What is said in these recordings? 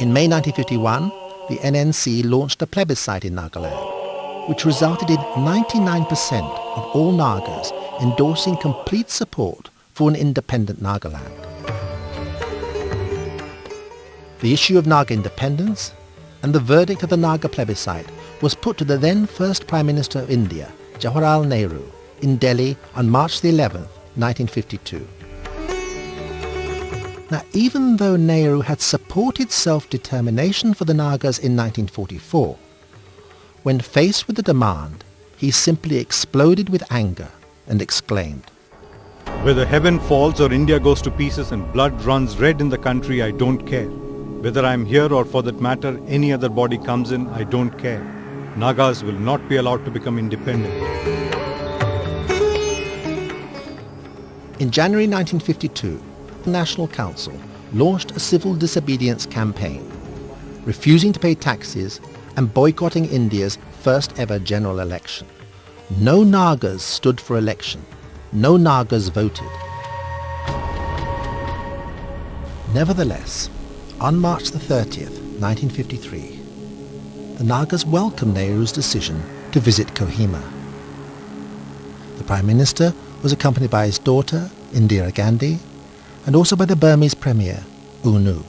In May 1951, the NNC launched a plebiscite in Nagaland, which resulted in 99% of all Nagas endorsing complete support for an independent Nagaland. The issue of Naga independence and the verdict of the Naga plebiscite was put to the then First Prime Minister of India, Jawarharlal Nehru, in Delhi on March the 11th, 1952. Now, even though Nehru had supported self-determination for the Nagas in 1944, when faced with the demand, he simply exploded with anger and exclaimed, "Whether heaven falls or India goes to pieces and blood runs red in the country, I don't care. Whether I'm here or for that matter any other body comes in, I don't care. Nagas will not be allowed to become independent." In January 1952, the National Council launched a civil disobedience campaign, refusing to pay taxes and boycotting India's first ever general election. No Nagas stood for election. No Nagas voted. Nevertheless, on March the 30th, 1953, the Nagas welcomed Nehru's decision to visit Kohima. The Prime Minister was accompanied by his daughter, Indira Gandhi, and also by the Burmese Premier, U Nu.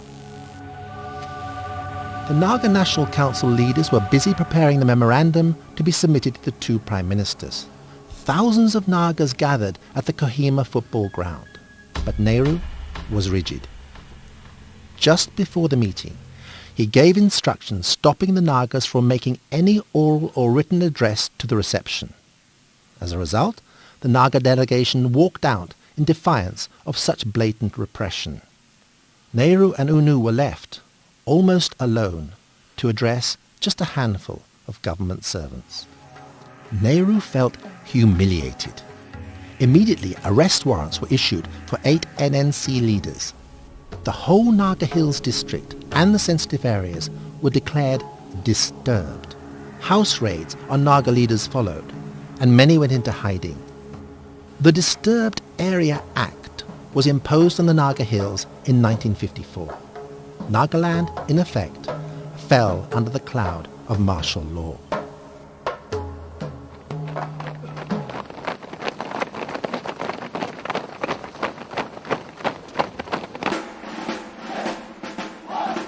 The Naga National Council leaders were busy preparing the memorandum to be submitted to the two Prime Ministers. Thousands of Nagas gathered at the Kohima football ground, but Nehru was rigid. Just before the meeting, he gave instructions stopping the Nagas from making any oral or written address to the reception. As a result, the Naga delegation walked out in defiance of such blatant repression. Nehru and U Nu were left, almost alone, to address just a handful of government servants. Nehru felt humiliated. Immediately, arrest warrants were issued for 8 NNC leaders. The whole Naga Hills district and the sensitive areas were declared disturbed. House raids on Naga leaders followed, and many went into hiding. The Disturbed Area Act was imposed on the Naga Hills in 1954. Nagaland, in effect, fell under the cloud of martial law.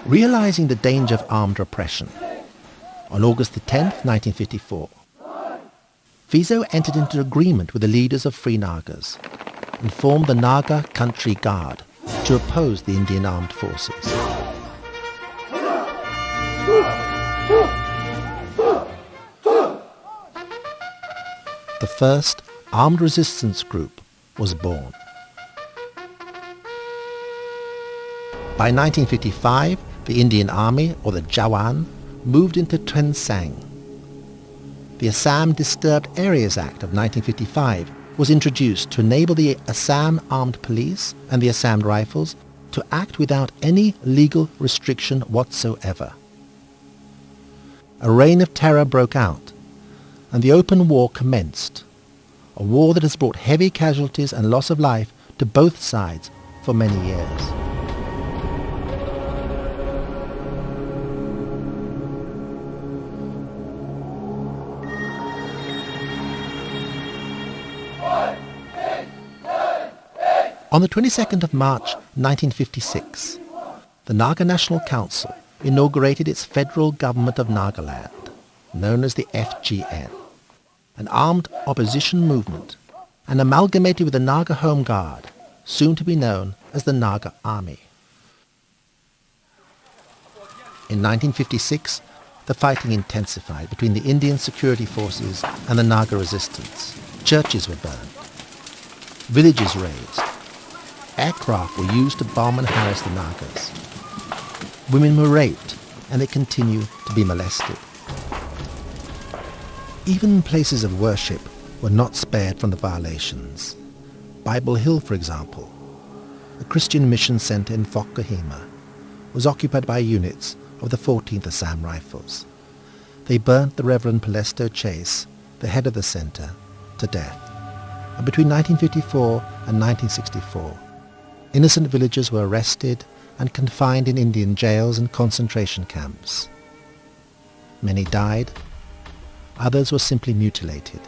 Realizing the danger of armed repression, on August the 10th, 1954, Fizo entered into agreement with the leaders of Free Nagas and formed the Naga Country Guard to oppose the Indian armed forces. The first armed resistance group was born. By 1955, the Indian Army, or the Jawan, moved into Tuensang. The Assam Disturbed Areas Act of 1955 was introduced to enable the Assam Armed Police and the Assam Rifles to act without any legal restriction whatsoever. A reign of terror broke out, and the open war commenced, a war that has brought heavy casualties and loss of life to both sides for many years. On the 22nd of March 1956, the Naga National Council inaugurated its federal government of Nagaland, known as the FGN, an armed opposition movement, and amalgamated with the Naga Home Guard, soon to be known as the Naga Army. In 1956, the fighting intensified between the Indian security forces and the Naga resistance. Churches were burned, villages razed, aircraft were used to bomb and harass the Nagas. Women were raped, and they continue to be molested. Even places of worship were not spared from the violations. Bible Hill, for example, a Christian mission centre in Fort Kohima, was occupied by units of the 14th Assam Rifles. They burnt the Reverend Palesto Chase, the head of the centre, to death. And between 1954 and 1964, innocent villagers were arrested and confined in Indian jails and concentration camps. Many died, others were simply mutilated.